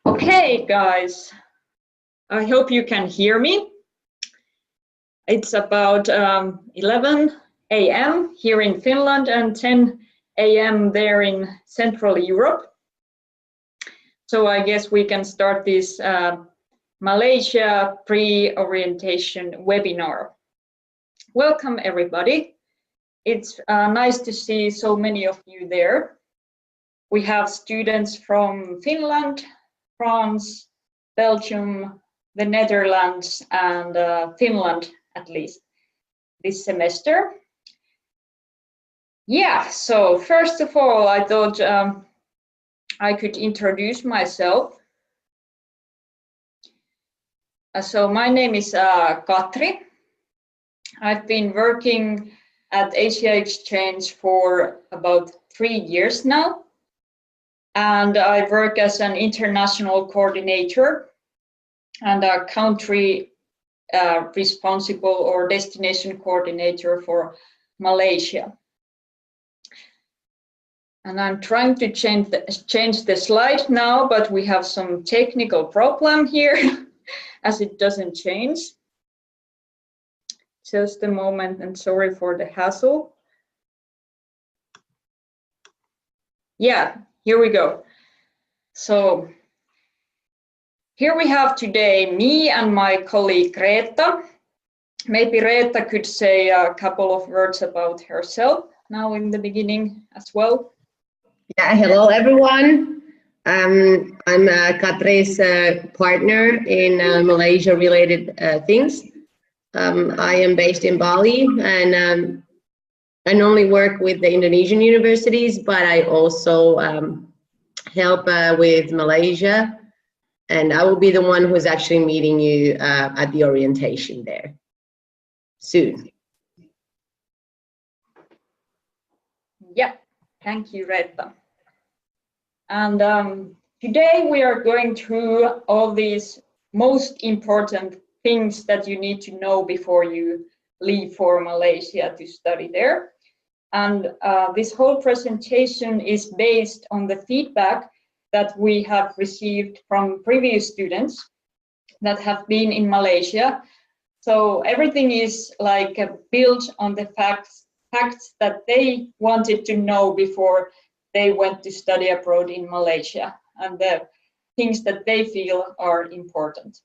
Okay, guys, I hope you can hear me. It's about 11 a.m. here in Finland and 10 a.m. there in Central Europe. So I guess we can start this Malaysia pre-orientation webinar. Welcome, everybody. It's nice to see so many of you there. We have students from Finland, France, Belgium, the Netherlands, and Finland, at least this semester. Yeah, so first of all, I thought I could introduce myself. So my name is Katri. I've been working at Asia Exchange for about 3 years now. And I work as an international coordinator and a country responsible or destination coordinator for Malaysia. And I'm trying to change the slide now, but we have some technical problem here as it doesn't change. Just a moment, and sorry for the hassle. Yeah, here we go. So here we have today me and my colleague Reetta. Maybe Reetta could say a couple of words about herself now in the beginning as well. Yeah, hello everyone. I'm Katri's partner in Malaysia-related things. I am based in Bali, and I normally work with the Indonesian universities, but I also help with Malaysia, and I will be the one who's actually meeting you at the orientation there soon. Yeah, thank you, Reetta. And today we are going through all these most important things that you need to know before you leave for Malaysia to study there. And this whole presentation is based on the feedback that we have received from previous students that have been in Malaysia. So everything is like built on the facts that they wanted to know before they went to study abroad in Malaysia, and the things that they feel are important.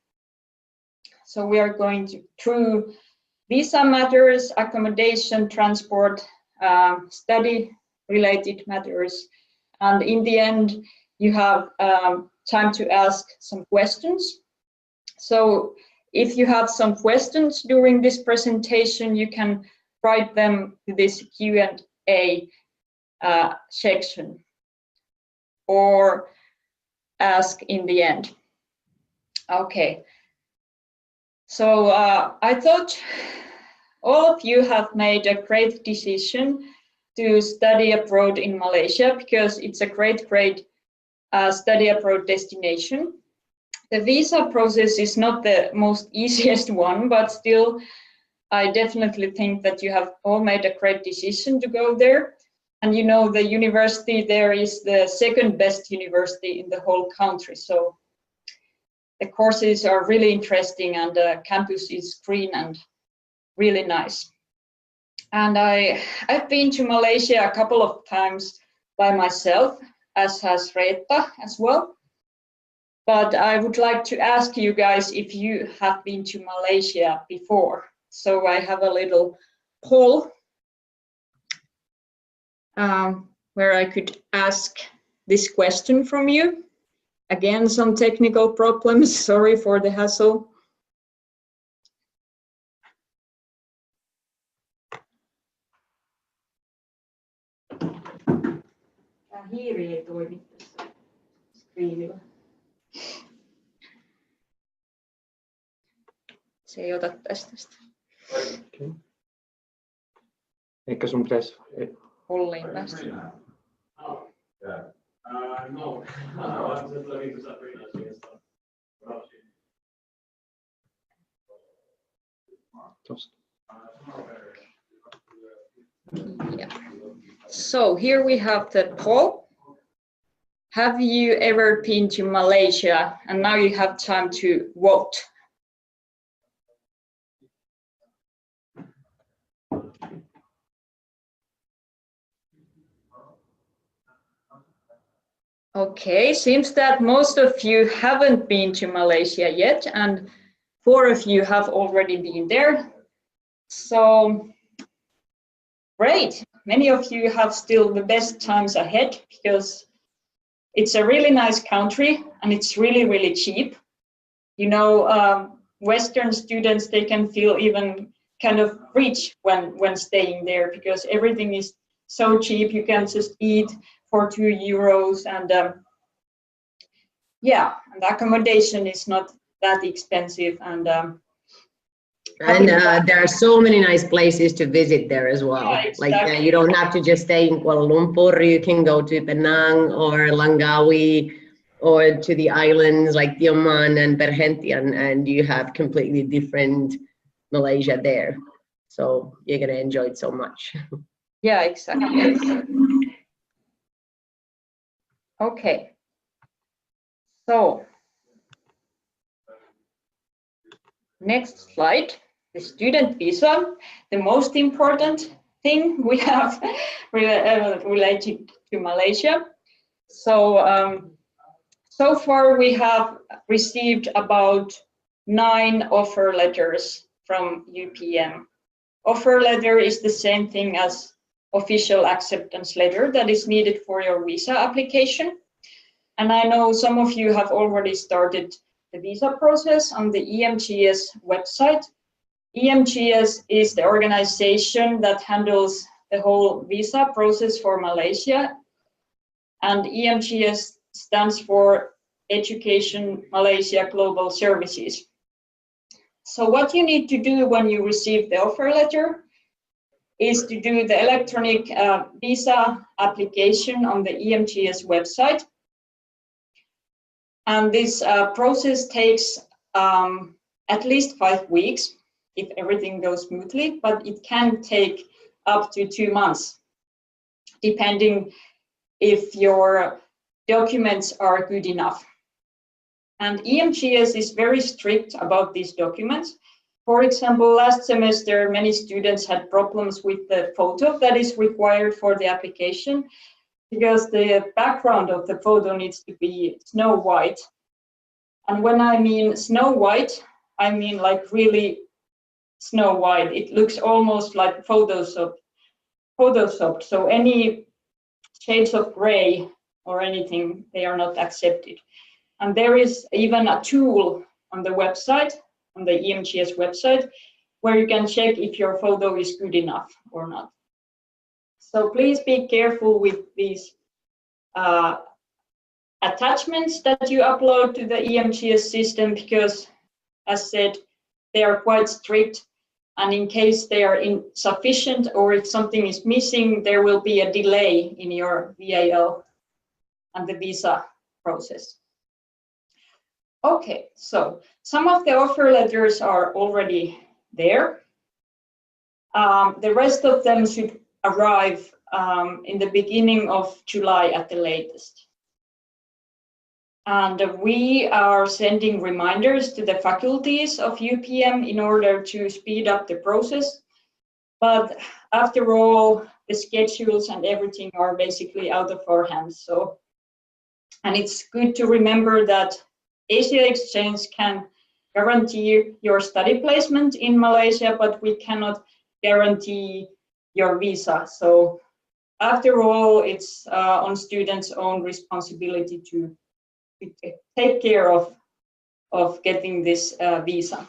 So we are going through visa matters, accommodation, transport, study-related matters, and in the end, you have time to ask some questions. So if you have some questions during this presentation, you can write them to this Q&A section or ask in the end. Okay, so I thought all of you have made a great decision to study abroad in Malaysia because it's a great study abroad destination. The visa process is not the most easiest one, but still I definitely think that you have all made a great decision to go there. And you know, the university there is the second best university in the whole country. So the courses are really interesting and the campus is green and really nice. And I've been to Malaysia a couple of times by myself, as has Reetta as well. But I would like to ask you guys if you have been to Malaysia before. So I have a little poll where I could ask this question from you. Again, some technical problems, sorry for the hassle. Hiiri ei toimi tässä screenillä. Se ei ota tästä. Okay. Ehkä sun pitäisi Holliin päästä. No. Yeah. So here we have the poll. Have you ever been to Malaysia? And now you have time to vote. Okay, seems that most of you haven't been to Malaysia yet, and 4 of you have already been there. So great, many of you have still the best times ahead because it's a really nice country and it's really, really cheap. You know, Western students, they can feel even kind of rich when staying there because everything is so cheap. You can just eat for €2 and yeah, and the accommodation is not that expensive and there are so many nice places to visit there as well. Yeah, exactly. Like you don't have to just stay in Kuala Lumpur. You can go to Penang or Langkawi or to the islands like Tioman and Perhentian, and you have completely different Malaysia there. So you're gonna enjoy it so much. Yeah, exactly. Okay. So next slide, the student visa, the most important thing we have related to Malaysia. So so far we have received about 9 offer letters from UPM. Offer letter is the same thing as official acceptance letter that is needed for your visa application. And I know some of you have already started the visa process on the EMGS website. EMGS is the organization that handles the whole visa process for Malaysia. And EMGS stands for Education Malaysia Global Services. So what you need to do when you receive the offer letter is to do the electronic visa application on the EMGS website. And this process takes at least 5 weeks if everything goes smoothly, but it can take up to 2 months, depending if your documents are good enough. And EMGS is very strict about these documents. For example, last semester, many students had problems with the photo that is required for the application because the background of the photo needs to be snow white. And when I mean snow white, I mean like really snow white. It looks almost like photoshopped. So any shades of gray or anything, they are not accepted. And there is even a tool on the website, on the EMGS website, where you can check if your photo is good enough or not. So please be careful with these attachments that you upload to the EMGS system because, as said, they are quite strict, and in case they are insufficient or if something is missing, there will be a delay in your VAL and the visa process. Okay, so some of the offer letters are already there. The rest of them should arrive in the beginning of July at the latest. And we are sending reminders to the faculties of UPM in order to speed up the process. But after all, the schedules and everything are basically out of our hands. So, and it's good to remember that Asia Exchange can guarantee your study placement in Malaysia, but we cannot guarantee your visa. So after all, it's on students' own responsibility to take care of getting this visa.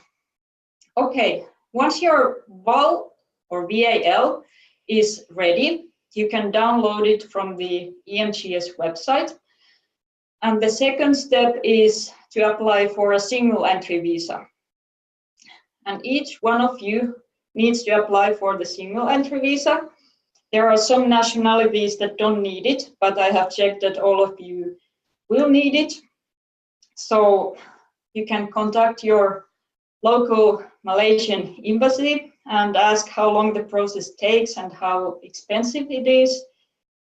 Okay, once your VAL or VAL is ready, you can download it from the EMGS website. And the second step is to apply for a single entry visa. And each one of you needs to apply for the single entry visa. There are some nationalities that don't need it, but I have checked that all of you will need it. So you can contact your local Malaysian embassy and ask how long the process takes and how expensive it is.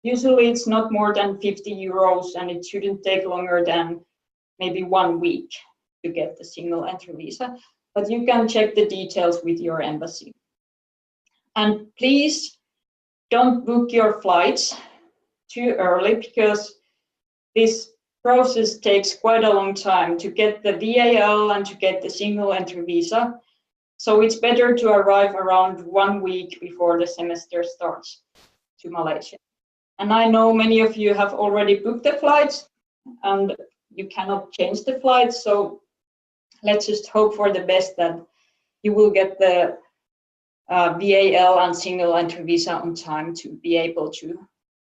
Usually it's not more than 50 euros and it shouldn't take longer than maybe 1 week to get the single entry visa, but you can check the details with your embassy. And please don't book your flights too early, because this process takes quite a long time to get the VAL and to get the single entry visa. So it's better to arrive around 1 week before the semester starts to Malaysia. And I know many of you have already booked the flights and you cannot change the flights. So let's just hope for the best that you will get the VAL and single entry visa on time to be able to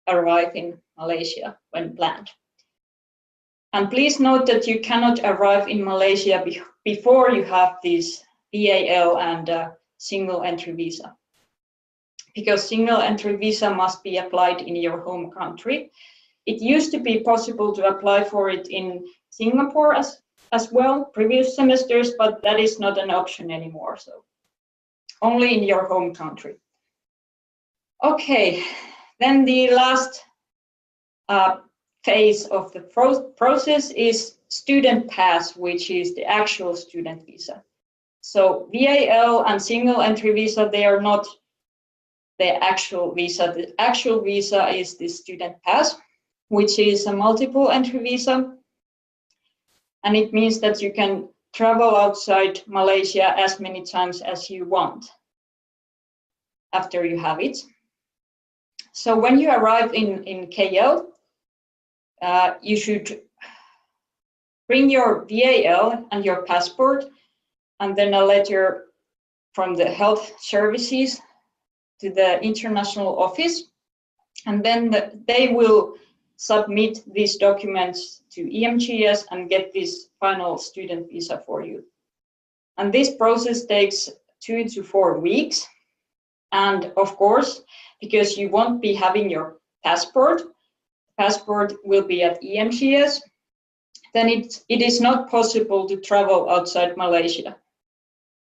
arrive in Malaysia when planned. And please note that you cannot arrive in Malaysia before you have this VAL and single entry visa, because single entry visa must be applied in your home country. It used to be possible to apply for it in Singapore as well, previous semesters, but that is not an option anymore, so only in your home country. Okay, then the last phase of the process is student pass, which is the actual student visa. So VAL and single entry visa, they are not the actual visa. The actual visa is the student pass, which is a multiple entry visa. And it means that you can travel outside Malaysia as many times as you want after you have it. So when you arrive in KL, you should bring your VAL and your passport, and then a letter from the health services to the international office. And then they will submit these documents to EMGS and get this final student visa for you. And this process takes 2 to 4 weeks. And of course, because you won't be having your passport will be at EMGS, then it is not possible to travel outside Malaysia.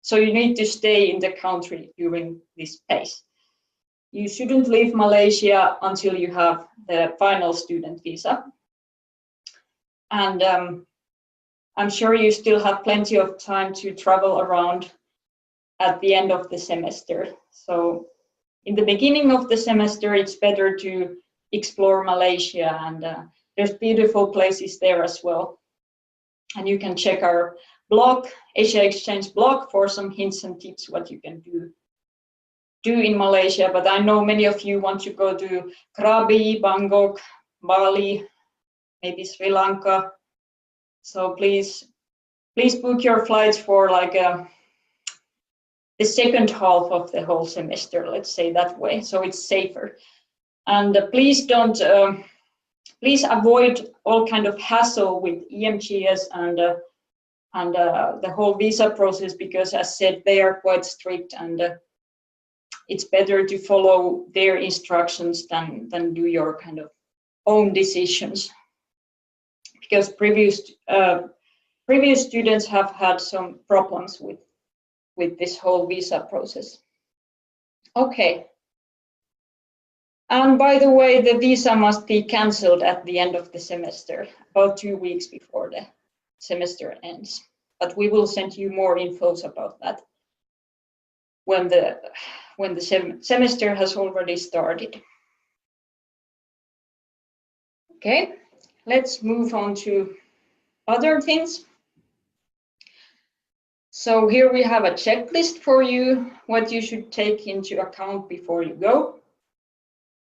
So you need to stay in the country during this phase. You shouldn't leave Malaysia until you have the final student visa. And I'm sure you still have plenty of time to travel around at the end of the semester. So in the beginning of the semester, it's better to explore Malaysia, and there's beautiful places there as well. And you can check our blog, Asia Exchange blog, for some hints and tips what you can do in Malaysia. But I know many of you want to go to Krabi, Bangkok, Bali, maybe Sri Lanka. So please book your flights for like the second half of the whole semester, let's say that way, so it's safer. And please avoid all kind of hassle with EMGS and the whole visa process, because as said, they are quite strict, and it's better to follow their instructions than do your kind of own decisions, because previous students have had some problems with this whole visa process. Okay. And by the way, the visa must be cancelled at the end of the semester, about 2 weeks before the semester ends. But we will send you more infos about that when the semester has already started. Okay, let's move on to other things. So here we have a checklist for you, what you should take into account before you go.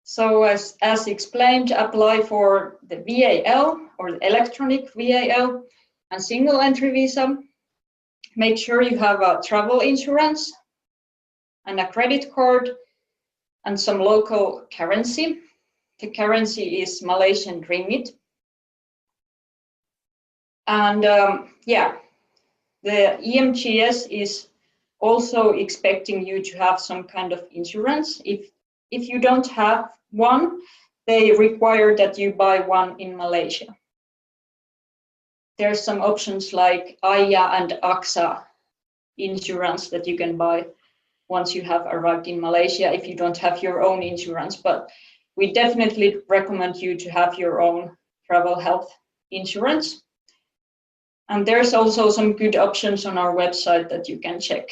So as explained, apply for the VAL or the electronic VAL and single entry visa. Make sure you have a travel insurance and a credit card and some local currency. The currency is Malaysian ringgit. And yeah, the EMGS is also expecting you to have some kind of insurance. If you don't have one, they require that you buy one in Malaysia. There's some options like AYA and AXA insurance that you can buy once you have arrived in Malaysia if you don't have your own insurance. But we definitely recommend you to have your own travel health insurance. And there's also some good options on our website that you can check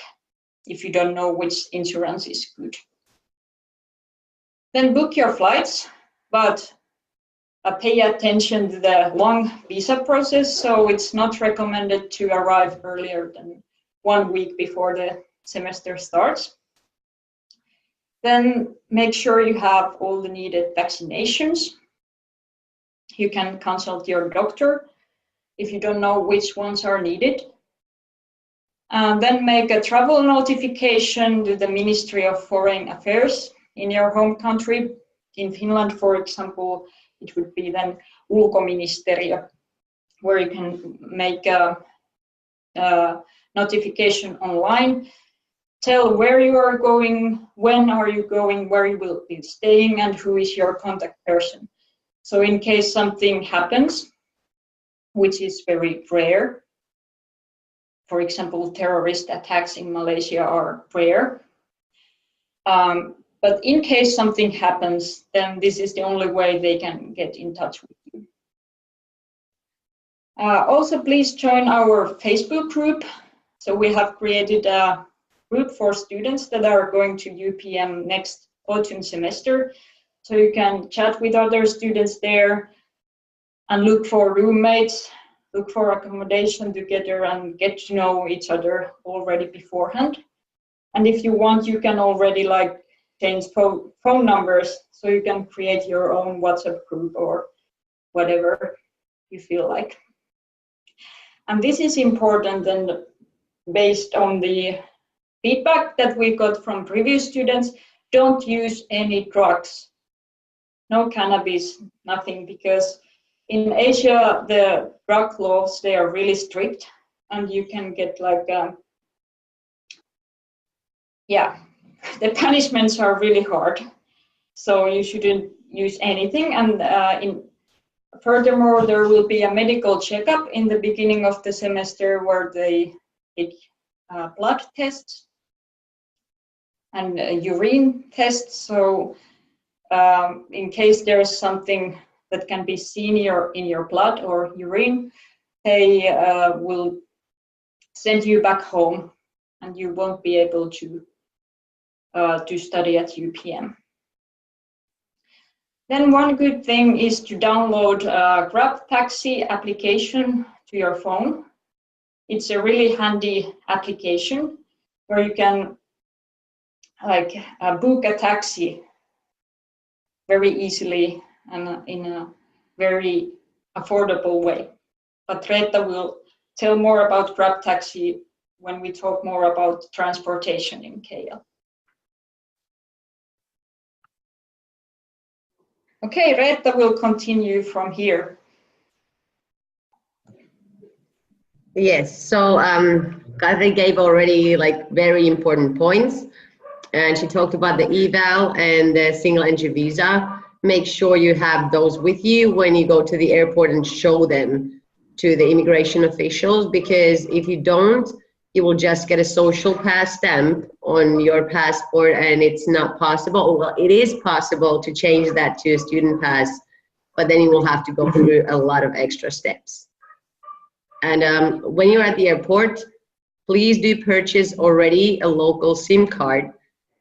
if you don't know which insurance is good. Then book your flights, but pay attention to the long visa process. So it's not recommended to arrive earlier than 1 week before the semester starts. Then make sure you have all the needed vaccinations. You can consult your doctor if you don't know which ones are needed. Then make a travel notification to the Ministry of Foreign Affairs in your home country. In Finland, for example, it would be then ulkoministeriö, where you can make a notification online, tell where you are going, when are you going, where you will be staying, and who is your contact person. So in case something happens, which is very rare, for example, terrorist attacks in Malaysia are rare. But in case something happens, then this is the only way they can get in touch with you. Also, please join our Facebook group. So we have created a group for students that are going to UPM next autumn semester. So you can chat with other students there and look for roommates, look for accommodation together and get to know each other already beforehand. And if you want, you can already change phone numbers, so you can create your own WhatsApp group or whatever you feel like. And this is important, and based on the feedback that we got from previous students, don't use any drugs, no cannabis, nothing, because in Asia the drug laws, they are really strict, and you can get the punishments are really hard, so you shouldn't use anything. And furthermore, there will be a medical checkup in the beginning of the semester where they take blood tests and urine tests. So in case there is something that can be seen in your blood or urine, they will send you back home, and you won't be able to study at UPM. Then one good thing is to download a Grab Taxi application to your phone. It's a really handy application where you can book a taxi very easily and in a very affordable way. But Reetta will tell more about Grab Taxi when we talk more about transportation in KL. Okay, Reetta will continue from here. Yes, so Katri gave already very important points, and she talked about the eval and the single entry visa. Make sure you have those with you when you go to the airport and show them to the immigration officials, because if you don't, you will just get a social pass stamp on your passport, and it's not possible. Well, it is possible to change that to a student pass, but then you will have to go through a lot of extra steps. And when you're at the airport, please do purchase already a local SIM card.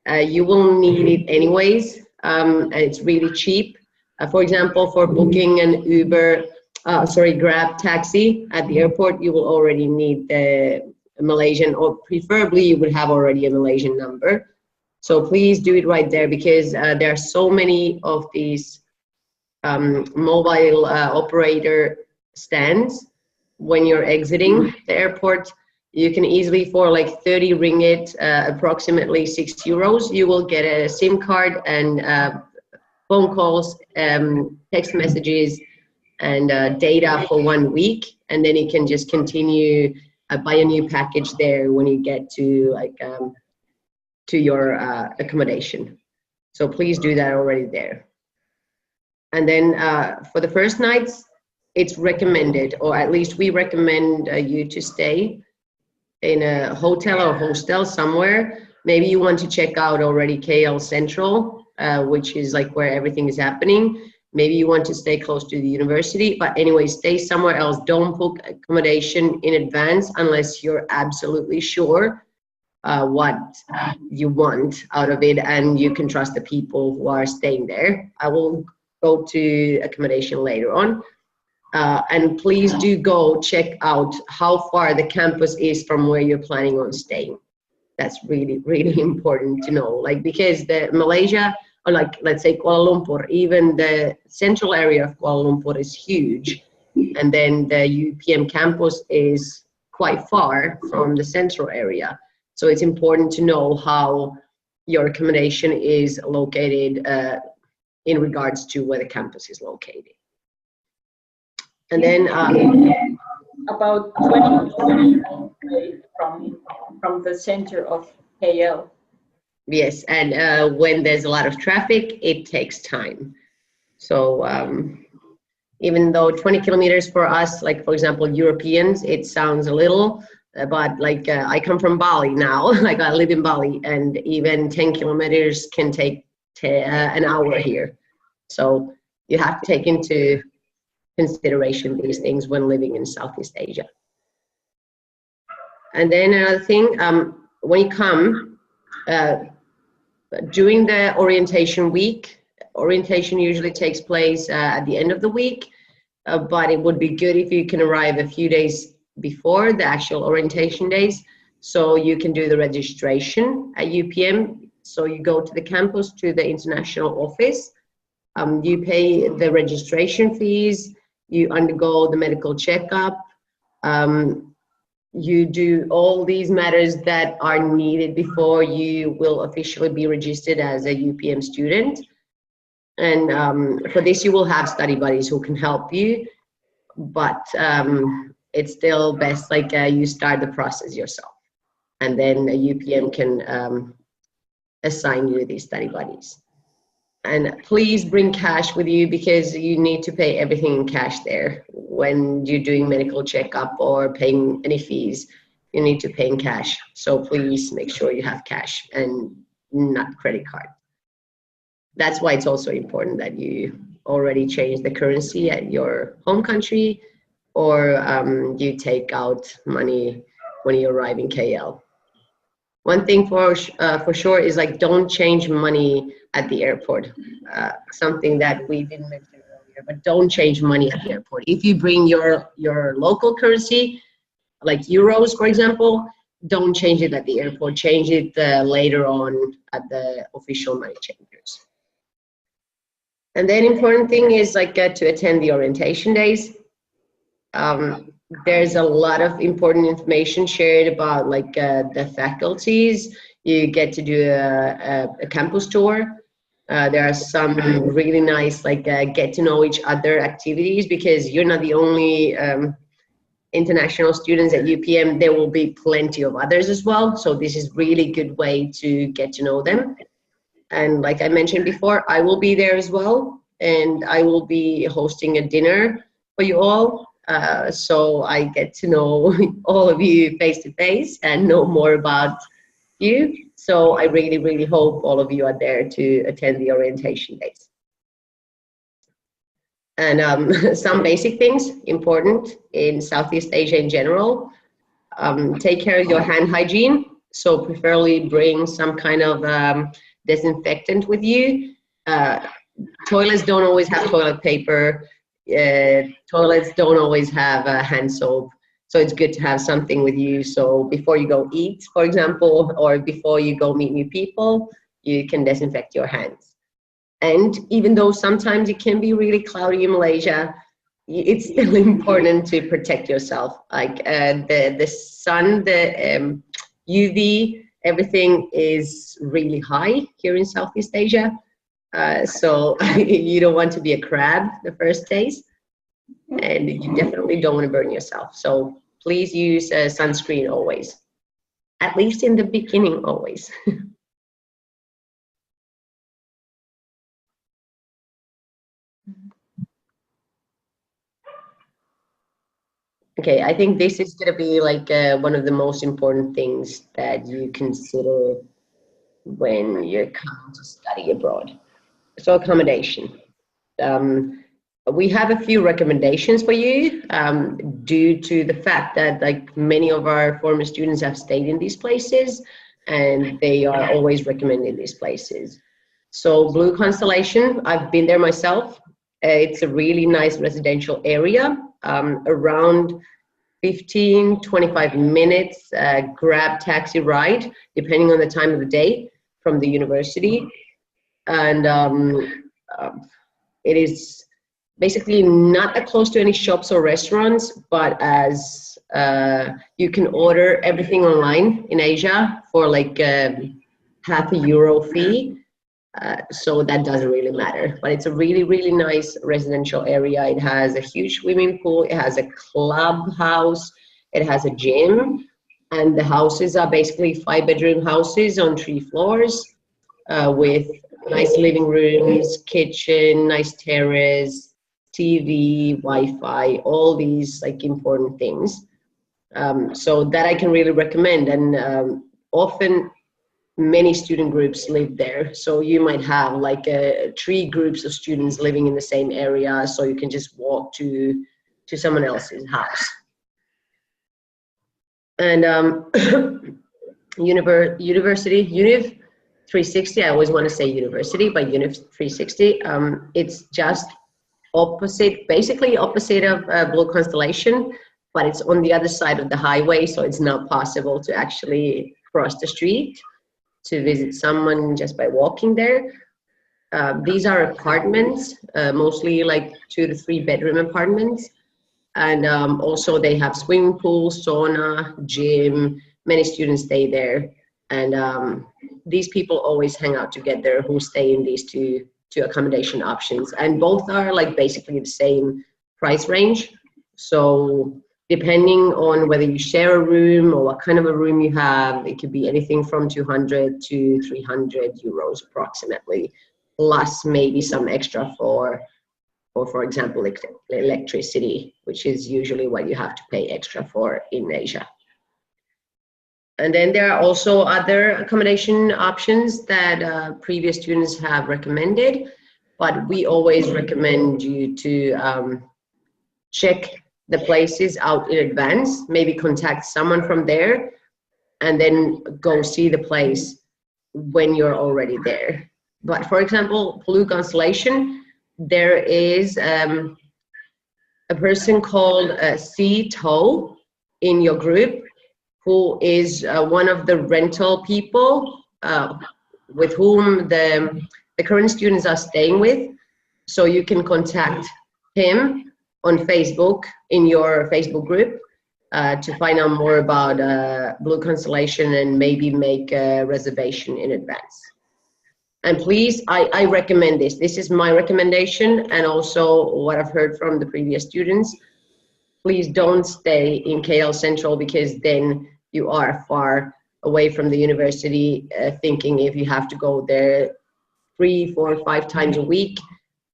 You will need it anyways, and it's really cheap. For example, for booking an Grab taxi at the airport, you will already need the Malaysian, or preferably you would have already a Malaysian number. So please do it right there, because there are so many of these mobile operator stands. When you're exiting the airport, you can easily, for 30 ringgit, approximately 6 euros, you will get a SIM card and phone calls, text messages, and data for 1 week, and then you can just continue buy a new package there when you get to your accommodation. So please do that already there. And then for the first nights, it's recommended, or at least we recommend you to stay in a hotel or hostel somewhere. Maybe you want to check out already KL Central, which is like where everything is happening. Maybe you want to stay close to the university, but anyway, stay somewhere else. Don't book accommodation in advance unless you're absolutely sure what you want out of it and you can trust the people who are staying there. I will go to accommodation later on. And please do go check out how far the campus is from where you're planning on staying. That's really, really important to know. Like, because the Malaysia, or like, let's say Kuala Lumpur, even the central area of Kuala Lumpur is huge. And then the UPM campus is quite far from the central area. So it's important to know how your accommodation is located in regards to where the campus is located. And then about 20 kilometers away from the center of KL. Yes, and when there's a lot of traffic, it takes time. So even though 20 kilometers for us, like for example, Europeans, it sounds a little, but like I come from Bali now, like I live in Bali, and even 10 kilometers can take an hour here. So you have to take into consideration these things when living in Southeast Asia. And then another thing, when you come, during the orientation week, orientation usually takes place at the end of the week, but it would be good if you can arrive a few days before the actual orientation days, so you can do the registration at UPM. So you go to the campus, to the international office, you pay the registration fees, you undergo the medical checkup, you do all these matters that are needed before you will officially be registered as a UPM student. And for this, you will have study buddies who can help you, but it's still best like you start the process yourself, and then UPM can assign you these study buddies. And please bring cash with you, because you need to pay everything in cash there. When you're doing medical checkup or paying any fees, you need to pay in cash. So please make sure you have cash and not credit card. That's why it's also important that you already change the currency at your home country, or you take out money when you arrive in KL. One thing for sure is like, don't change money at the airport. Something that we didn't mention earlier, but don't change money at the airport. If you bring your local currency, like euros, for example, don't change it at the airport. Change it later on at the official money changers. And then important thing is like to attend the orientation days. There's a lot of important information shared about like the faculties. You get to do a campus tour. There are some really nice like get to know each other activities, because you're not the only international students at UPM. There will be plenty of others as well. So this is really good way to get to know them. And like I mentioned before, I will be there as well. And I will be hosting a dinner for you all. So I get to know all of you face to face and know more about you. So I really, really hope all of you are there to attend the orientation days. And some basic things important in Southeast Asia in general. Take care of your hand hygiene. So preferably bring some kind of disinfectant with you. Toilets don't always have toilet paper. Toilets don't always have hand soap, so it's good to have something with you. So before you go eat, for example, or before you go meet new people, you can disinfect your hands. And even though sometimes it can be really cloudy in Malaysia, it's still important to protect yourself. Like the sun, the UV, everything is really high here in Southeast Asia. So you don't want to be a crab the first days, and you definitely don't want to burn yourself. So please use sunscreen always, at least in the beginning always. Okay, I think this is going to be like one of the most important things that you consider when you're coming to study abroad. So accommodation. We have a few recommendations for you due to the fact that like many of our former students have stayed in these places and they are always recommending these places. So Blue Constellation, I've been there myself. It's a really nice residential area, around 15, 25 minutes grab taxi ride, depending on the time of the day from the university. And it is basically not that close to any shops or restaurants, but as you can order everything online in Asia for like €0.50 fee. So that doesn't really matter, but it's a really, really nice residential area. It has a huge swimming pool, it has a clubhouse, it has a gym, and the houses are basically 5-bedroom houses on 3 floors with nice living rooms, kitchen, nice terrace, TV, Wi-Fi, all these like important things. So that I can really recommend, and often many student groups live there, so you might have like 3 groups of students living in the same area, so you can just walk to someone else's house. And university, Univ 360, I always want to say university, but Univ 360, it's just opposite, basically opposite of Blue Constellation, but it's on the other side of the highway, so it's not possible to actually cross the street to visit someone just by walking there. These are apartments, mostly like 2 to 3 bedroom apartments. And also they have swimming pool, sauna, gym, many students stay there. And these people always hang out together who stay in these two accommodation options. And both are like basically the same price range. So depending on whether you share a room or what kind of a room you have, it could be anything from 200 to 300 euros approximately, plus maybe some extra for example, electricity, which is usually what you have to pay extra for in Asia. And then there are also other accommodation options that previous students have recommended, but we always recommend you to check the places out in advance, maybe contact someone from there, and then go see the place when you're already there. But for example, Blue Constellation, there is a person called C To in your group who is one of the rental people with whom the current students are staying with. So you can contact him on Facebook in your Facebook group to find out more about Blue Constellation and maybe make a reservation in advance. And please, I recommend this. This is my recommendation and also what I've heard from the previous students. Please don't stay in KL Central, because then you are far away from the university, thinking if you have to go there 3, 4, 5 times a week,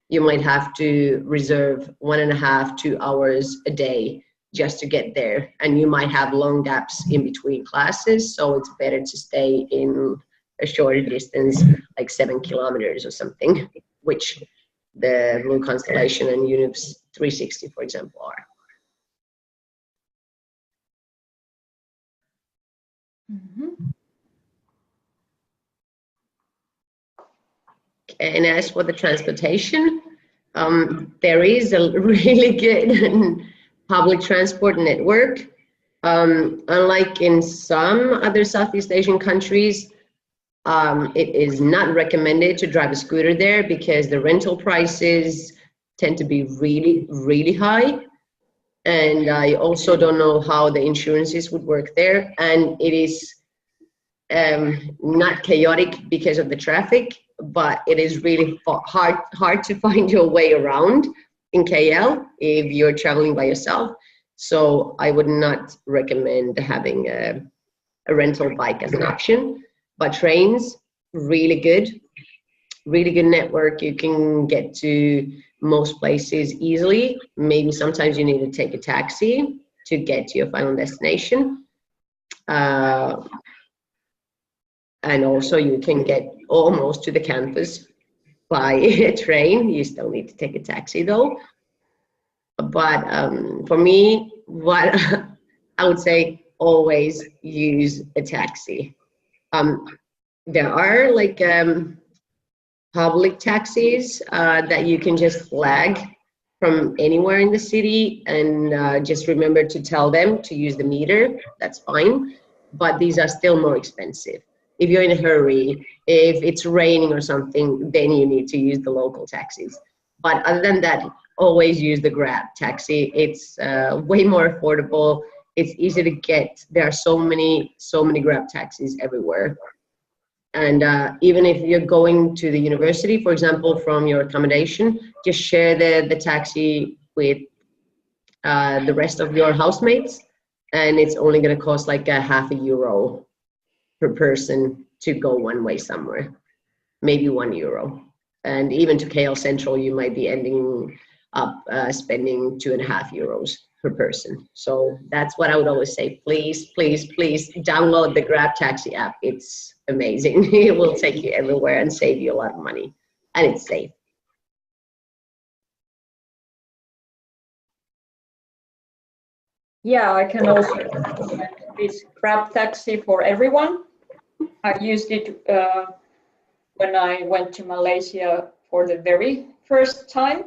you might have to reserve 1.5, 2 hours a day just to get there. And you might have long gaps in between classes. So it's better to stay in a shorter distance, like 7 kilometers or something, which the Blue Constellation and Univ 360, for example, are. Mm-hmm. And as for the transportation, there is a really good public transport network. Unlike in some other Southeast Asian countries, it is not recommended to drive a scooter there because the rental prices tend to be really, really high. And I also don't know how the insurances would work there. And it is not chaotic because of the traffic, but it is really hard to find your way around in KL if you're traveling by yourself. So I would not recommend having a rental bike as an option. But trains, really good network. You can get to most places easily. Maybe sometimes you need to take a taxi to get to your final destination. And also you can get almost to the campus by a train. You still need to take a taxi though. But for me, what I would say, always use a taxi. There are like public taxis that you can just flag from anywhere in the city, and just remember to tell them to use the meter. That's fine, but these are still more expensive. If you're in a hurry, if it's raining or something, then you need to use the local taxis. But other than that, always use the Grab taxi. It's way more affordable. It's easy to get. There are so many Grab taxis everywhere. And even if you're going to the university, for example, from your accommodation, just share the taxi with the rest of your housemates, and it's only going to cost like a €0.50 per person to go one way somewhere, maybe €1. And even to KL Central, you might be ending up spending €2.50 per person. So that's what I would always say. Please, please, please download the Grab Taxi app. It's amazing. It will take you everywhere and save you a lot of money. And it's safe. Yeah, I can also recommend this Grab Taxi for everyone. I used it when I went to Malaysia for the very first time.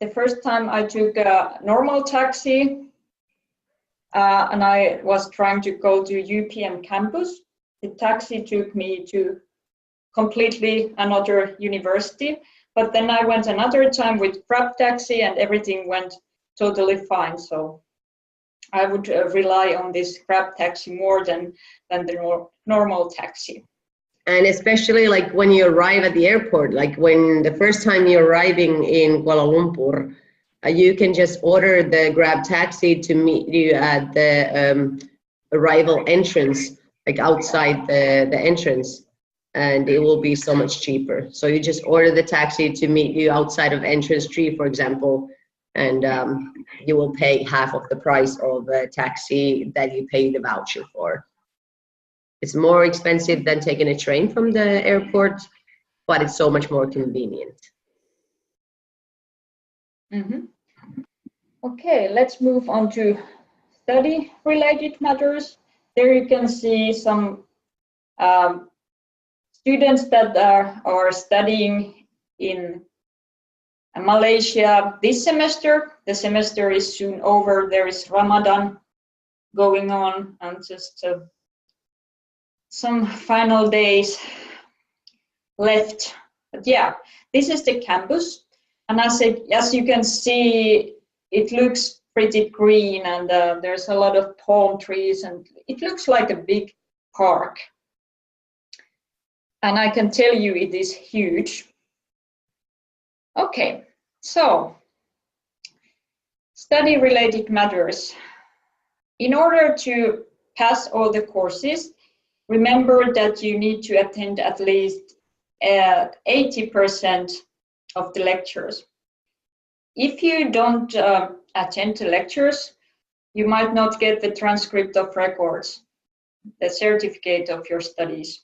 The first time I took a normal taxi and I was trying to go to UPM campus. The taxi took me to completely another university, but then I went another time with Grab Taxi and everything went totally fine. So I would rely on this Grab Taxi more than the normal taxi. And especially like when you arrive at the airport, like when the first time you're arriving in Kuala Lumpur, you can just order the Grab Taxi to meet you at the arrival entrance, like outside the entrance, and it will be so much cheaper. So you just order the taxi to meet you outside of entrance 3, for example, and you will pay half of the price of a taxi that you pay the voucher for. It's more expensive than taking a train from the airport, but it's so much more convenient. Mm-hmm. Okay, let's move on to study-related matters. There you can see some students that are studying in Malaysia this semester. The semester is soon over. There is Ramadan going on and just some final days left. But yeah, this is the campus. And as you can see, it looks pretty green and there's a lot of palm trees and it looks like a big park. And I can tell you it is huge. Okay, so study-related matters. In order to pass all the courses, remember that you need to attend at least 80% of the lectures. If you don't attend the lectures, you might not get the transcript of records, the certificate of your studies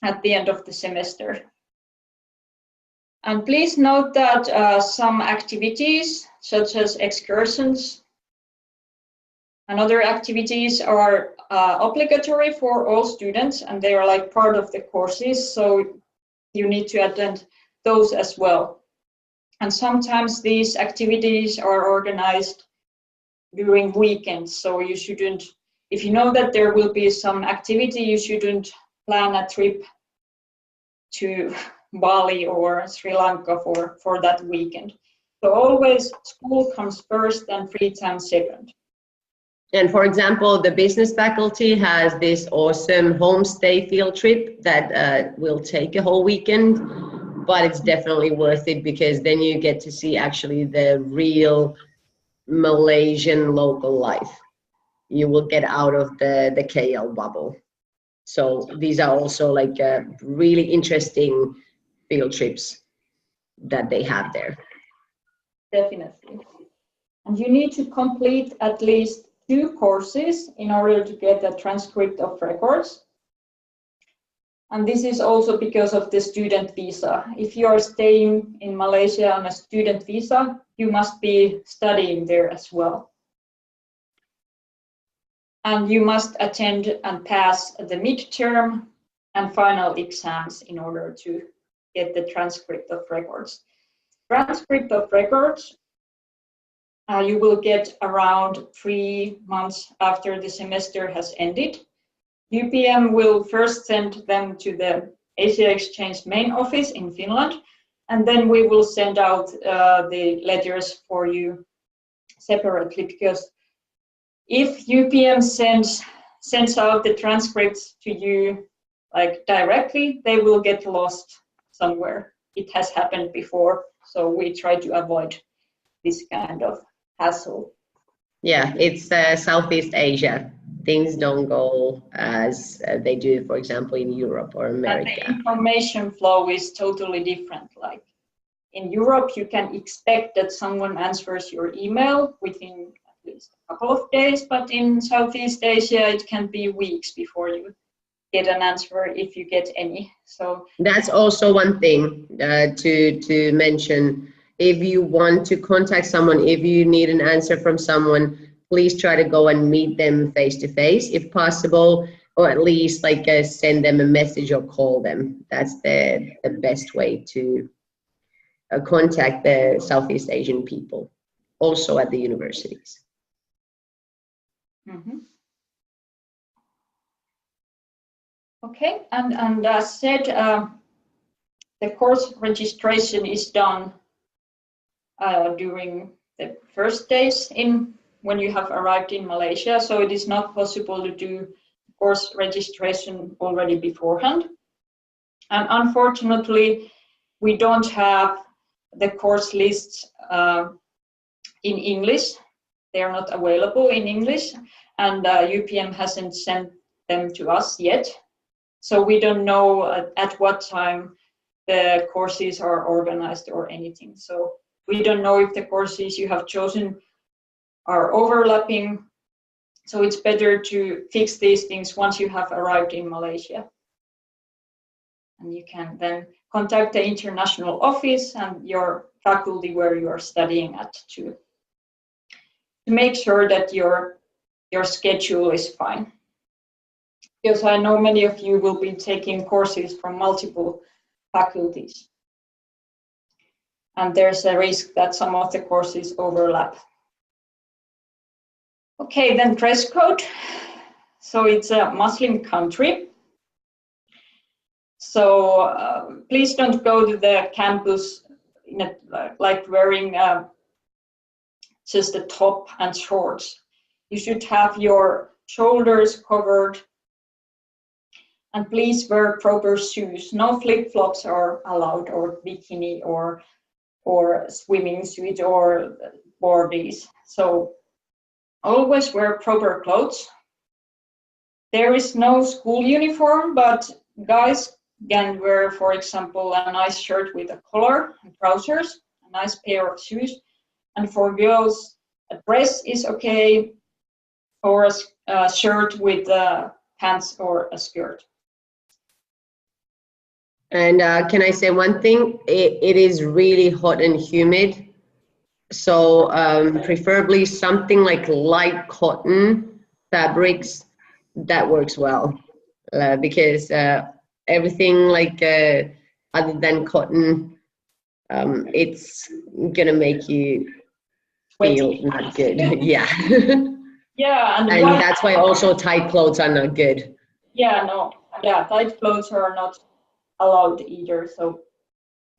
at the end of the semester. And please note that some activities, such as excursions and other activities, are obligatory for all students, and they are like part of the courses, so you need to attend those as well. And sometimes these activities are organized during weekends, so you shouldn't, if you know that there will be some activity, you shouldn't plan a trip to Bali or Sri Lanka for that weekend. So always school comes first and free time second. And for example, the business faculty has this awesome homestay field trip that will take a whole weekend, but it's definitely worth it because then you get to see actually the real Malaysian local life. You will get out of the KL bubble. So these are also like really interesting field trips that they have there. Definitely. And you need to complete at least 2 courses in order to get a transcript of records. And this is also because of the student visa. If you are staying in Malaysia on a student visa, you must be studying there as well. And you must attend and pass the midterm and final exams in order to get the transcript of records. Transcript of records you will get around 3 months after the semester has ended. UPM will first send them to the Asia Exchange main office in Finland, and then we will send out the letters for you separately, because if UPM sends out the transcripts to you like directly, they will get lost somewhere. It has happened before, so we try to avoid this kind of hassle. Yeah, it's Southeast Asia. Things don't go as they do, for example, in Europe or America. And the information flow is totally different. Like in Europe, you can expect that someone answers your email within at least a couple of days, but in Southeast Asia, it can be weeks before you get an answer, if you get any. So that's also one thing to mention. If you want to contact someone, if you need an answer from someone, please try to go and meet them face to face if possible, or at least like send them a message or call them. That's the best way to contact the Southeast Asian people, also at the universities. Mm-hmm. Okay, and as said, the course registration is done during the first days when you have arrived in Malaysia, so it is not possible to do course registration already beforehand. And unfortunately, we don't have the course lists in English. They are not available in English, and UPM hasn't sent them to us yet. So we don't know at what time the courses are organized or anything. So we don't know if the courses you have chosen are overlapping. So it's better to fix these things once you have arrived in Malaysia. And you can then contact the international office and your faculty where you are studying at to make sure that your schedule is fine. Because I know many of you will be taking courses from multiple faculties. And there's a risk that some of the courses overlap. Okay, then dress code. So it's a Muslim country. So please don't go to the campus like wearing just a top and shorts. You should have your shoulders covered. And please wear proper shoes. No flip-flops are allowed, or bikini, or swimming suit, or boardies. So always wear proper clothes. There is no school uniform, but guys can wear, for example, a nice shirt with a collar and trousers, a nice pair of shoes. And for girls, a dress is okay, or a shirt with pants or a skirt. And can I say one thing? It is really hot and humid. So preferably something like light cotton fabrics, that works well. Because everything like other than cotton, it's gonna make you feel not good. Yeah. Yeah, and that's why also tight clothes are not good. Yeah, no. Yeah, tight clothes are not allowed either. So,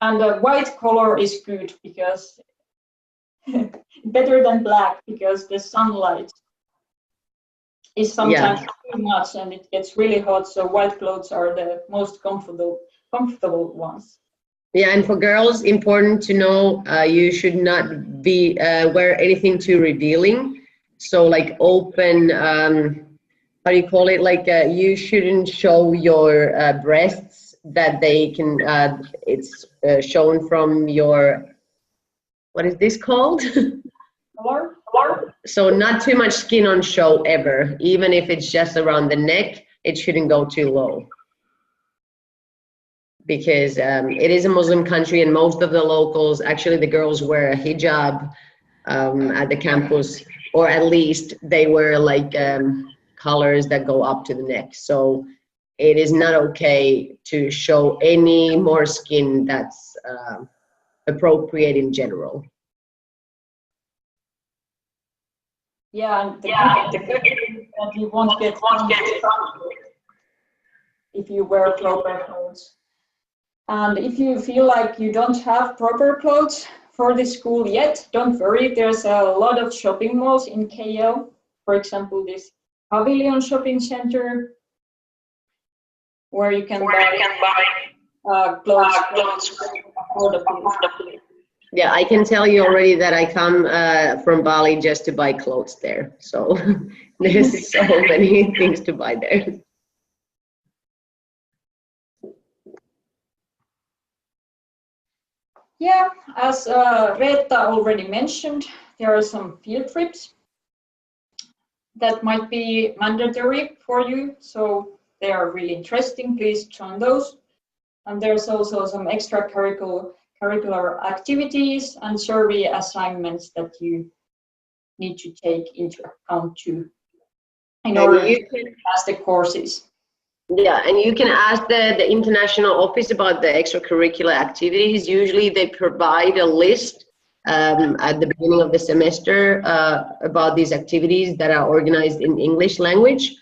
and the white color is good because better than black, because the sunlight is sometimes too much and it gets really hot. So white clothes are the most comfortable ones. Yeah, and for girls, important to know, you should not be wear anything too revealing. So like open, how do you call it? Like you shouldn't show your breasts, that they can, it's shown from your, what is this called? Color? So not too much skin on show ever, even if it's just around the neck, it shouldn't go too low. because it is a Muslim country, and most of the locals, actually the girls wear a hijab at the campus, or at least they wear like collars that go up to the neck. So it is not okay to show any more skin that's appropriate in general. Yeah, and the good thing is that you won't get if you wear proper clothes. And if you feel like you don't have proper clothes for the school yet, don't worry. There's a lot of shopping malls in KL. For example, this Pavilion Shopping Center, where you can buy clothes affordably. Yeah, I can tell you already that I come from Bali just to buy clothes there. So there's so many things to buy there. Yeah, as Reetta already mentioned, there are some field trips that might be mandatory for you. So they are really interesting. Please join those. And there's also some extracurricular activities and survey assignments that you need to take into account too, in order to pass the courses. Yeah, and you can ask the international office about the extracurricular activities. Usually they provide a list at the beginning of the semester about these activities that are organized in English language.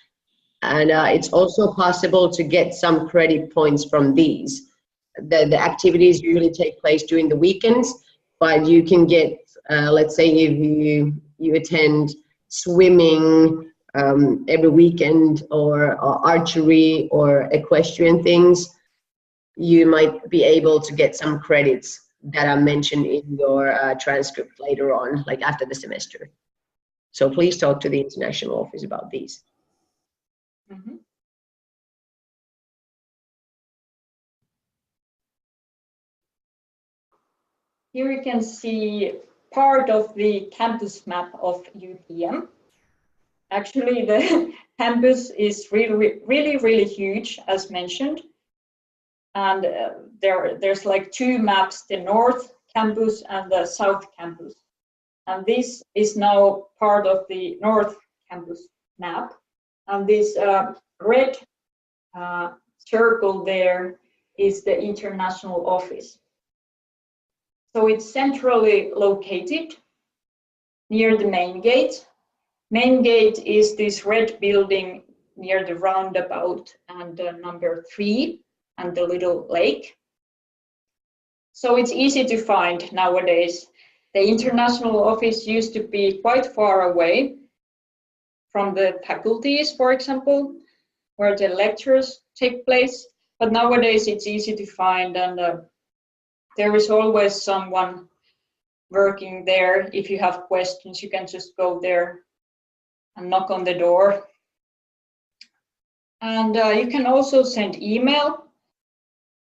And it's also possible to get some credit points from these. The activities usually take place during the weekends, but you can get, let's say if you attend swimming every weekend, or archery or equestrian things, you might be able to get some credits that are mentioned in your transcript later on, like after the semester. So please talk to the international office about these. Mm-hmm. Here you can see part of the campus map of UPM. Actually, the campus is really huge, as mentioned. And there's like two maps, the North Campus and the South Campus. And this is now part of the North Campus map. And this red circle there is the international office. So it's centrally located near the main gate. Main gate is this red building near the roundabout and number 3 and the little lake. So it's easy to find nowadays. The international office used to be quite far away from the faculties, for example, where the lectures take place. But nowadays it's easy to find, and there is always someone working there. If you have questions, you can just go there and knock on the door. And you can also send email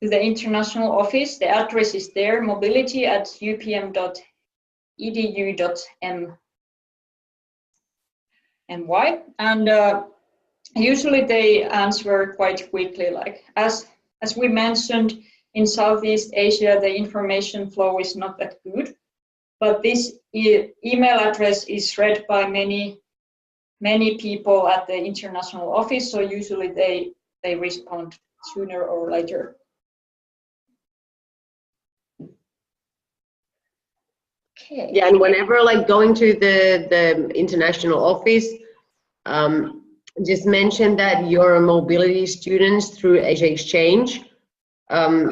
to the international office. The address is there, mobility@upm.edu.my. And usually they answer quite quickly. Like as we mentioned, in Southeast Asia, the information flow is not that good. But this email address is read by many people at the international office, so usually they respond sooner or later. Okay. Yeah, and whenever like going to the international office, just mention that you're a mobility student through Asia Exchange.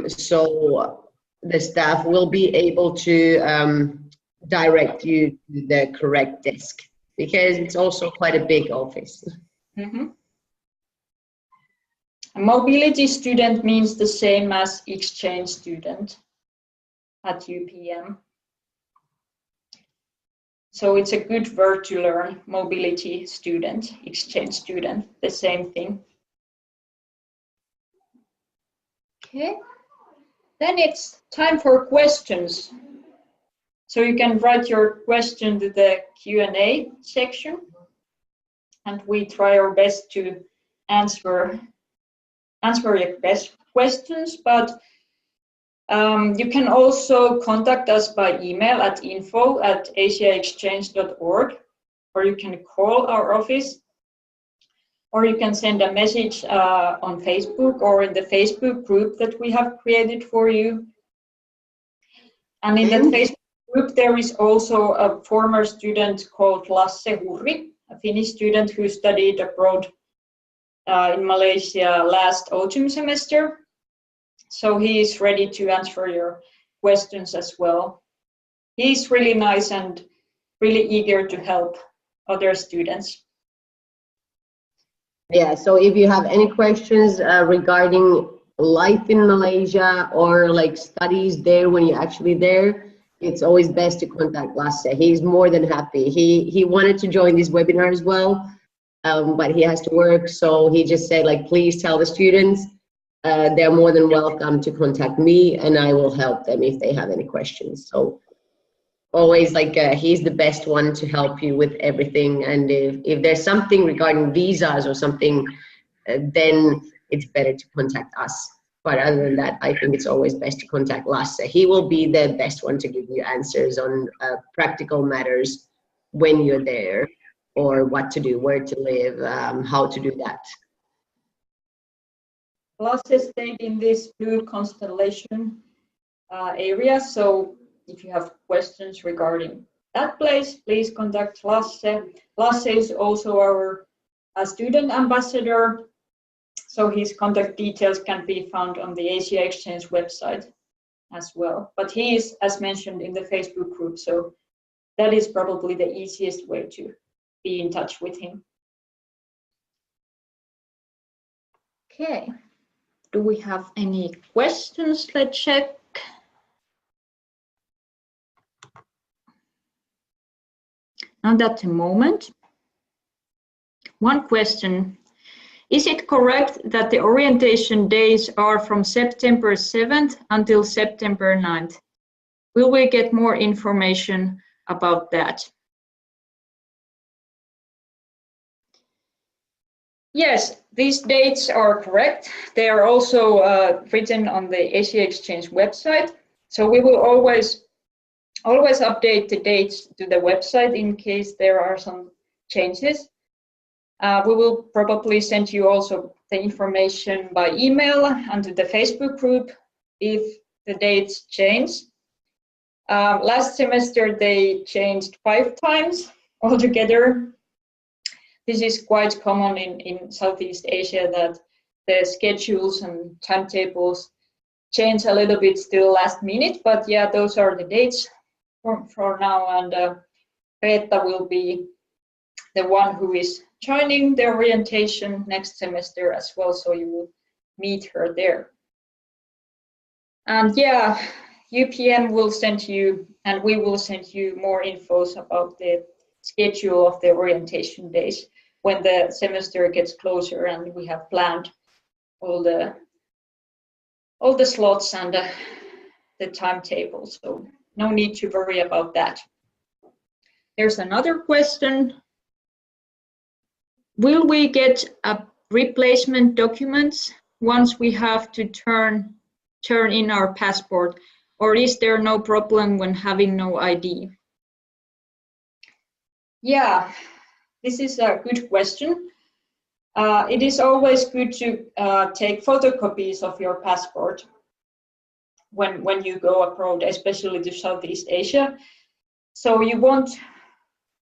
So the staff will be able to direct you to the correct desk, because it's also quite a big office. Mm-hmm. A mobility student means the same as exchange student at UPM. So it's a good word to learn, mobility student, exchange student, the same thing. Okay, then it's time for questions. So you can write your question to the Q&A section, and we try our best to answer your best questions, but you can also contact us by email at info@asiaexchange.org, or you can call our office, or you can send a message on Facebook or in the Facebook group that we have created for you. And in that Facebook group, there is also a former student called Lasse Hurri, a Finnish student who studied abroad in Malaysia last autumn semester. So he is ready to answer your questions as well. He's really nice and really eager to help other students. Yeah, so if you have any questions regarding life in Malaysia or like studies there when you're actually there, it's always best to contact Lasse. He's more than happy. He wanted to join this webinar as well, but he has to work. So he just said, like, please tell the students they're more than welcome to contact me, and I will help them if they have any questions. So always, like, he's the best one to help you with everything. And if there's something regarding visas or something, then it's better to contact us. But other than that, I think it's always best to contact Lasse. He will be the best one to give you answers on practical matters when you're there, or what to do, where to live, how to do that. Lasse stayed in this blue constellation area, so if you have questions regarding that place, please contact Lasse. Lasse is also our student ambassador, so his contact details can be found on the Asia Exchange website as well. But he is, as mentioned, in the Facebook group, so that is probably the easiest way to be in touch with him. Okay, do we have any questions? Let's check. Not at the moment. One question. Is it correct that the orientation days are from September 7th until September 9th? Will we get more information about that? Yes, these dates are correct. They are also written on the Asia Exchange website. So we will always update the dates to the website in case there are some changes. We will probably send you also the information by email and to the Facebook group if the dates change. Last semester they changed 5 times altogether. This is quite common in Southeast Asia, that the schedules and timetables change a little bit still last minute, but yeah, those are the dates for now, and Reetta will be the one who is joining the orientation next semester as well, so you will meet her there. And yeah, UPM will send you, and we will send you more infos about the schedule of the orientation days when the semester gets closer and we have planned all the slots and the timetable, so no need to worry about that. There's another question. Will we get a replacement documents once we have to turn in our passport, or is there no problem when having no ID? Yeah, this is a good question. It is always good to take photocopies of your passport when you go abroad, especially to Southeast Asia. So you won't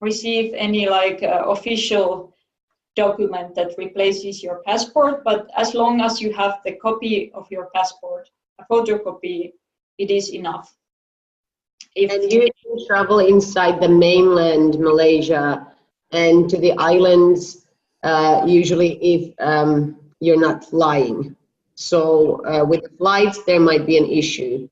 receive any official document that replaces your passport, but as long as you have the copy of your passport, a photocopy, it is enough. And you can travel inside the mainland Malaysia and to the islands, usually if you're not flying. So with flights, there might be an issue.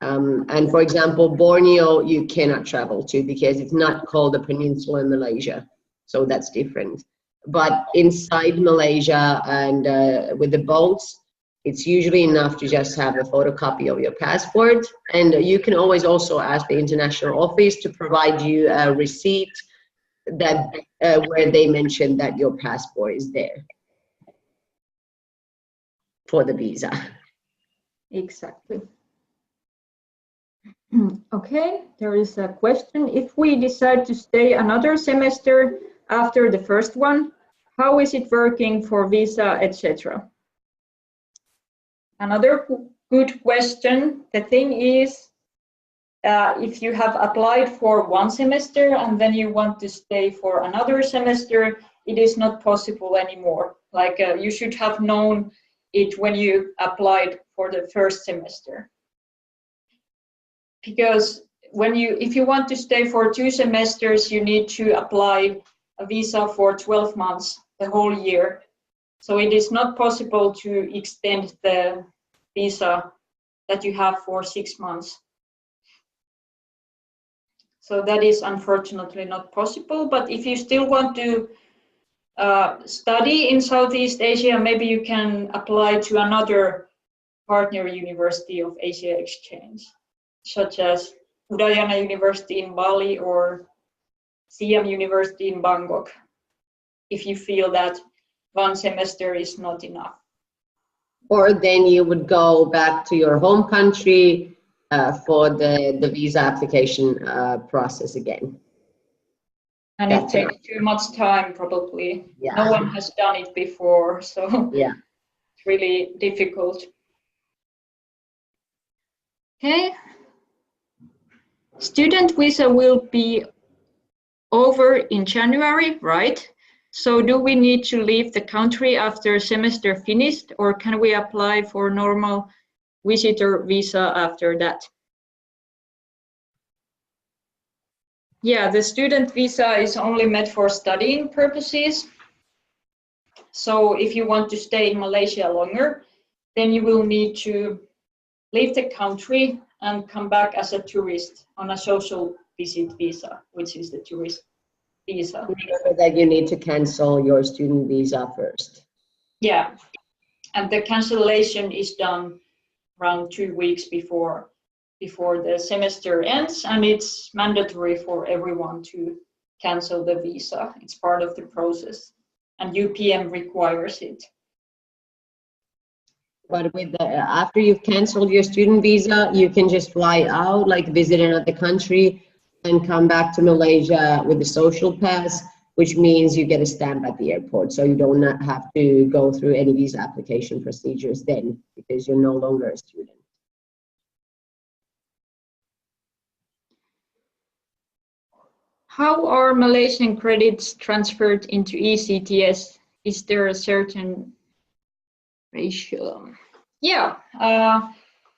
And for example, Borneo, you cannot travel to because it's not called a peninsula in Malaysia. So that's different. But inside Malaysia and with the boats, it's usually enough to just have a photocopy of your passport. And you can always also ask the international office to provide you a receipt that where they mention that your passport is there. for the visa. Exactly. Okay, there is a question. If we decide to stay another semester after the first one, how is it working for visa, etc.? Another good question. The thing is, if you have applied for one semester and then you want to stay for another semester, it is not possible anymore. Like you should have known it when you applied for the first semester. Because if you want to stay for 2 semesters, you need to apply a visa for 12 months, the whole year. So it is not possible to extend the visa that you have for 6 months. So that is unfortunately not possible. But if you still want to study in Southeast Asia, maybe you can apply to another partner university of Asia Exchange, such as Udayana University in Bali or Siam University in Bangkok, if you feel that one semester is not enough. Or then you would go back to your home country for the visa application process again. And it takes too much time, probably. Yeah. No one has done it before, so yeah. It's really difficult. Okay. Student visa will be over in January, right? So do we need to leave the country after semester finished, or can we apply for normal visitor visa after that? Yeah, the student visa is only meant for studying purposes. So if you want to stay in Malaysia longer, then you will need to leave the country and come back as a tourist on a social visit visa, which is the tourist visa. Remember that you need to cancel your student visa first. Yeah, and the cancellation is done around 2 weeks before the semester ends, and it's mandatory for everyone to cancel the visa. It's part of the process, and UPM requires it. But after you've canceled your student visa, you can just fly out, like visit another country, and come back to Malaysia with a social pass, which means you get a stamp at the airport. So you don't have to go through any visa application procedures then, because you're no longer a student. How are Malaysian credits transferred into ECTS? Is there a certain ratio? Yeah,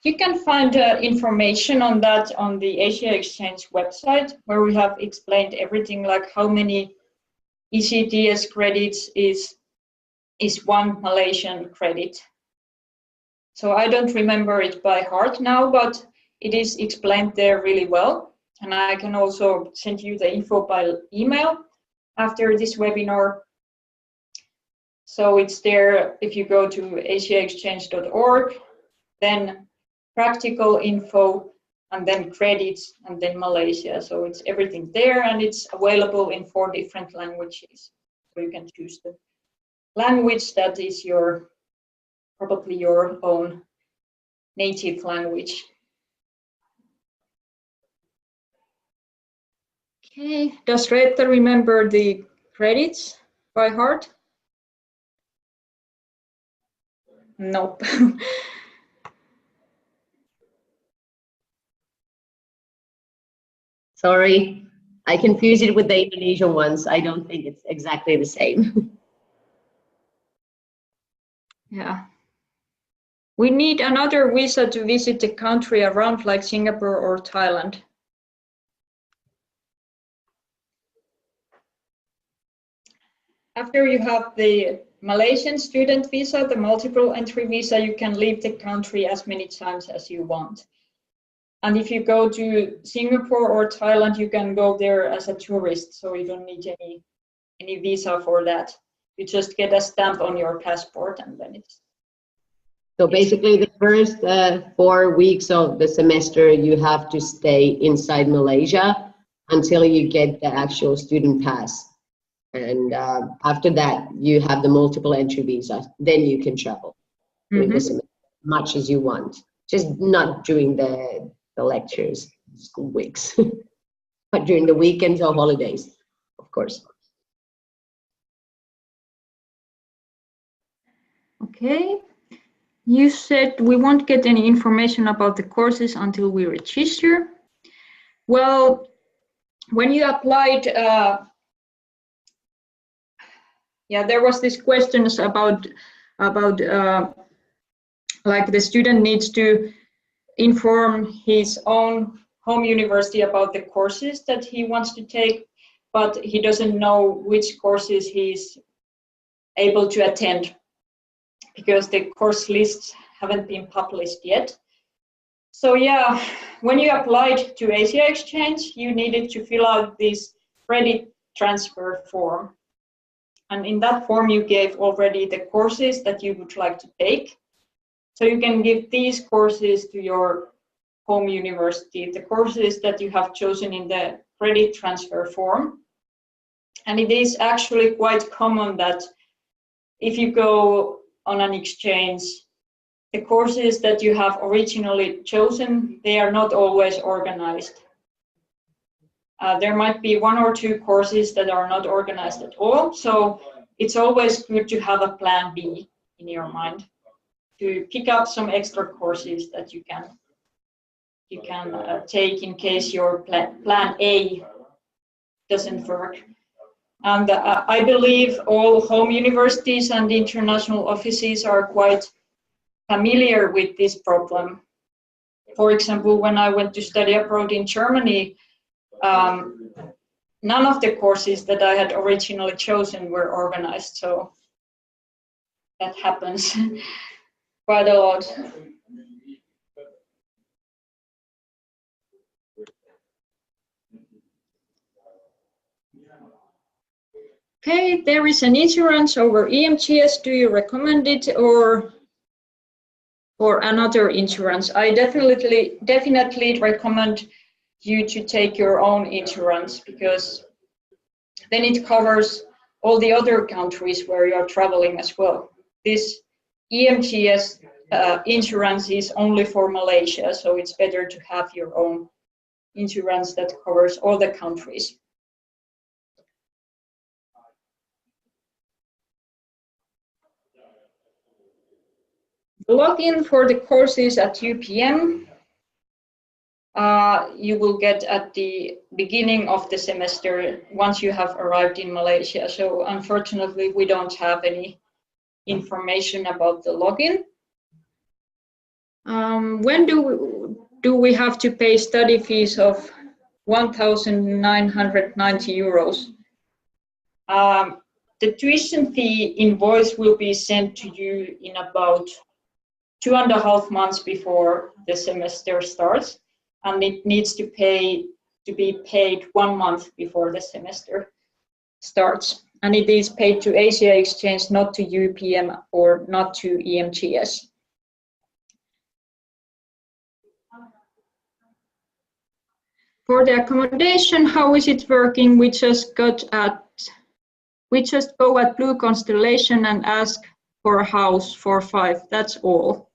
you can find information on that on the Asia Exchange website, where we have explained everything, like how many ECTS credits is one Malaysian credit. So I don't remember it by heart now, but it is explained there really well. And I can also send you the info by email after this webinar. So it's there if you go to asiaexchange.org, then practical info, and then credits, and then Malaysia. So it's everything there, and it's available in 4 different languages. So you can choose the language that is probably your own native language. Okay, does Reetta remember the credits by heart? Nope. Sorry, I confuse it with the Indonesian ones. I don't think it's exactly the same. Yeah. We need another visa to visit the country around, like Singapore or Thailand. After you have the Malaysian student visa, the multiple entry visa, you can leave the country as many times as you want. And if you go to Singapore or Thailand, you can go there as a tourist, so you don't need any visa for that. You just get a stamp on your passport, and then it's... So basically the first 4 weeks of the semester, you have to stay inside Malaysia until you get the actual student pass. And after that, you have the multiple entry visa, then you can travel. during the semester, much as you want. Just not during the lectures, school weeks, but during the weekends or holidays, of course. Okay. You said we won't get any information about the courses until we register. Well, when you applied, there was this questions about like the student needs to inform his own home university about the courses that he wants to take, but he doesn't know which courses he's able to attend because the course lists haven't been published yet. So yeah, when you applied to Asia Exchange, you needed to fill out this credit transfer form. And in that form, you gave already the courses that you would like to take. So you can give these courses to your home university, the courses that you have chosen in the credit transfer form. And it is actually quite common that if you go on an exchange, the courses that you have originally chosen, they are not always organized. There might be 1 or 2 courses that are not organized at all. So it's always good to have a plan B in your mind, to pick up some extra courses that you can take in case your plan A doesn't work. And I believe all home universities and international offices are quite familiar with this problem. For example, when I went to study abroad in Germany, none of the courses that I had originally chosen were organized, so that happens quite a lot. Okay, there is an insurance over EMGS. Do you recommend it or another insurance? I definitely recommend you to take your own insurance, because then it covers all the other countries where you are traveling as well. This EMGS insurance is only for Malaysia, so it's better to have your own insurance that covers all the countries. The login for the courses at UPM you will get at the beginning of the semester once you have arrived in Malaysia. So unfortunately, we don't have any information about the login. When do we have to pay study fees of 1,990 euros? The tuition fee invoice will be sent to you in about 2.5 months before the semester starts, and it needs to be paid 1 month before the semester starts. And it is paid to Asia Exchange, not to UPM or not to EMGS. For the accommodation, how is it working? We just go at Blue Constellation and ask for a house for 5. That's all.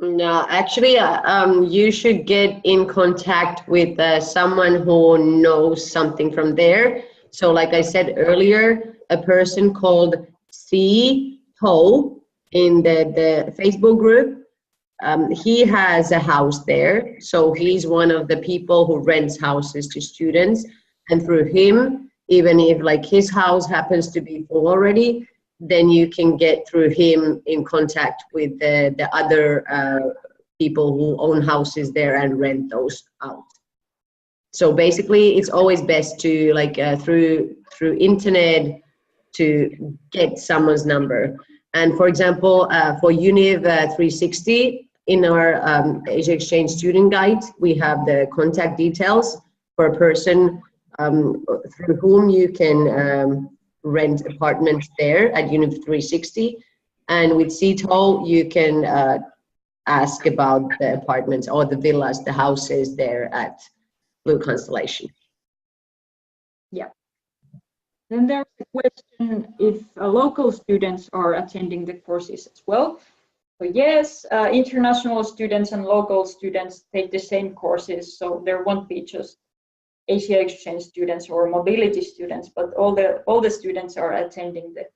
No, actually, you should get in contact with someone who knows something from there. So like I said earlier, a person called C. Ho in the Facebook group, he has a house there. So he's one of the people who rents houses to students. And through him, even if like his house happens to be full already, then you can get through him in contact with the other people who own houses there and rent those out. So basically, it's always best to like through internet to get someone's number. And for example, for Univ 360 in our Asia Exchange student guide, we have the contact details for a person through whom you can rent apartments there at Univ 360, and with CTOL you can ask about the apartments or the villas, the houses there at Blue Constellation. Yeah. Then there's a question if local students are attending the courses as well. So yes, international students and local students take the same courses, so there won't be just Asia exchange students or mobility students, but all the students are attending the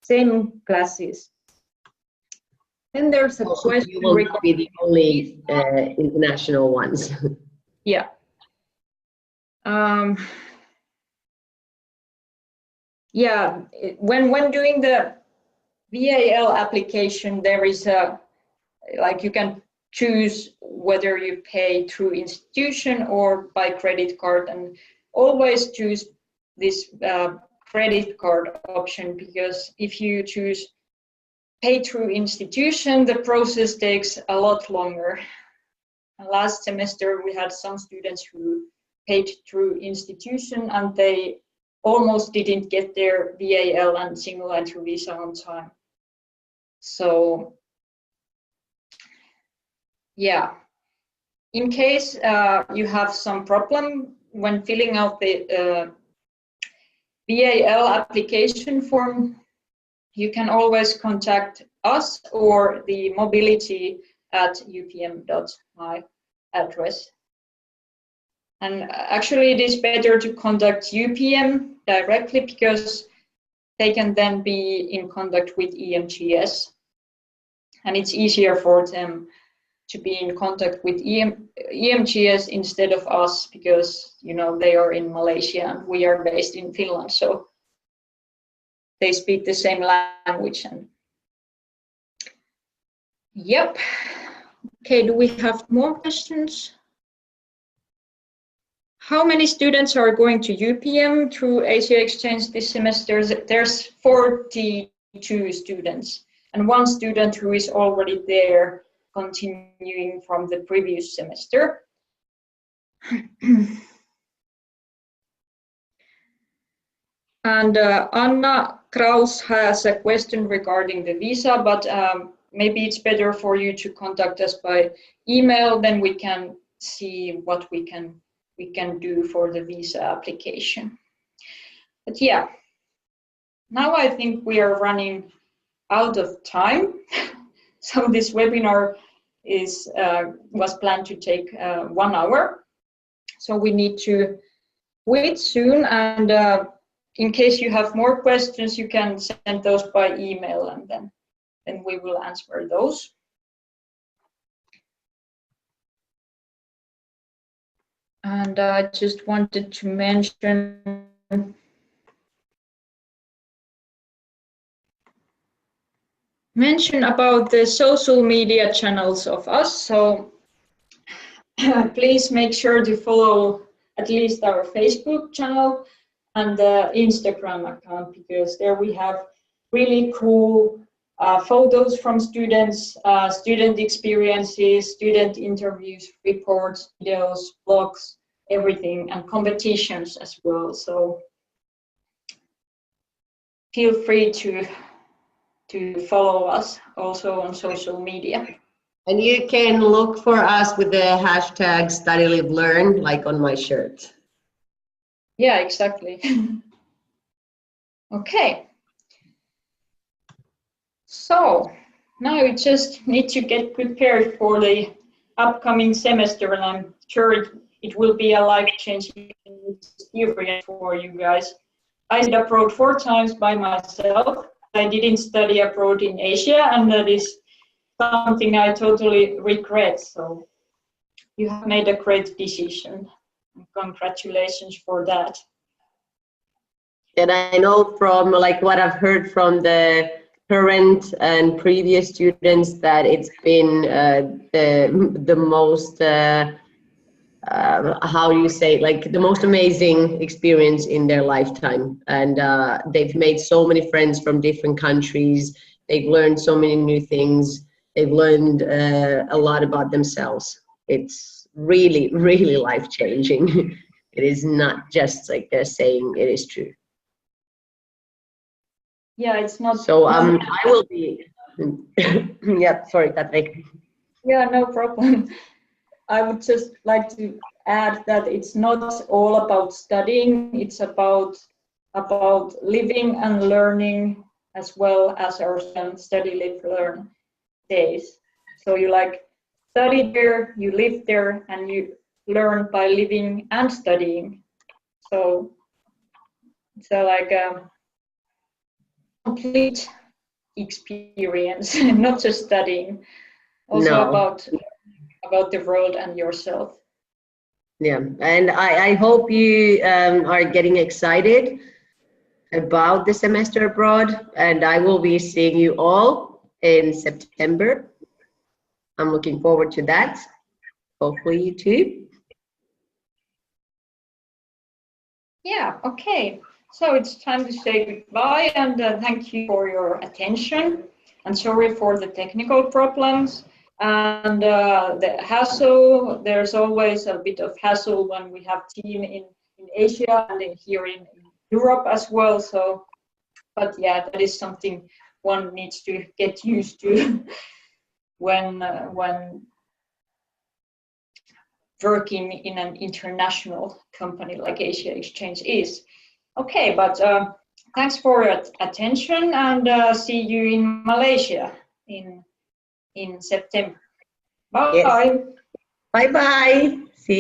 same classes. Then there's a question. You will not be the only international ones. Yeah. Yeah, when doing the VAL application, there is like you can choose whether you pay through institution or by credit card, and always choose this credit card option, because if you choose pay through institution, the process takes a lot longer. Last semester we had some students who paid through institution and they almost didn't get their VAL and single entry visa on time. So yeah, in case you have some problem when filling out the VAL application form, you can always contact us or the mobility@upm.my address. And actually, it is better to contact UPM directly, because they can then be in contact with EMGS, and it's easier for them to be in contact with EMGS instead of us, because they are in Malaysia and we are based in Finland, so they speak the same language. And yep. Okay, do we have more questions? How many students are going to UPM through Asia Exchange this semester? There's 42 students, and one student who is already there, continuing from the previous semester. And Anna Kraus has a question regarding the visa, but maybe it's better for you to contact us by email, then we can see what we can do for the visa application. But yeah, now I think we are running out of time. So this webinar was planned to take 1 hour. So we need to quit soon, and in case you have more questions, you can send those by email, and then we will answer those. And I just wanted to mention about the social media channels of us. So please make sure to follow at least our Facebook channel and the Instagram account, because there we have really cool photos from students, student experiences, student interviews, reports, videos, blogs, everything, and competitions as well. So feel free to follow us also on social media. And you can look for us with the hashtag #StudyLiveLearn, like on my shirt. Yeah, exactly. Okay. So now we just need to get prepared for the upcoming semester, and I'm sure it will be a life-changing experience for you guys. I did abroad 4 times by myself. I didn't study abroad in Asia, and that is something I totally regret. So you have made a great decision. Congratulations for that. And I know from like what I've heard from the current and previous students that it's been the most how do you say, like the most amazing experience in their lifetime, and they've made so many friends from different countries. They've learned so many new things. They've learned a lot about themselves. It's really, really life-changing. It is not just like they're saying it is true. Yeah, it's not. So I will be. Yeah, sorry, Katri. Yeah, no problem. I would just like to add that it's not all about studying. It's about about living and learning as well as our study, live, learn days. So you like study there, you live there, and you learn by living and studying. So it's like a complete experience, not just studying, also No. about the world and yourself. Yeah, and I hope you are getting excited about the semester abroad, and I will be seeing you all in September. I'm looking forward to that. Hopefully you too. Yeah, okay. So it's time to say goodbye, and thank you for your attention. And sorry for the technical problems and the hassle. There's always a bit of hassle when we have team in Asia and here in Europe as well. So, but yeah, that is something one needs to get used to when working in an international company like Asia Exchange is. Okay, but thanks for your attention, and see you in Malaysia in September. Bye. Yes. Bye-bye. See you.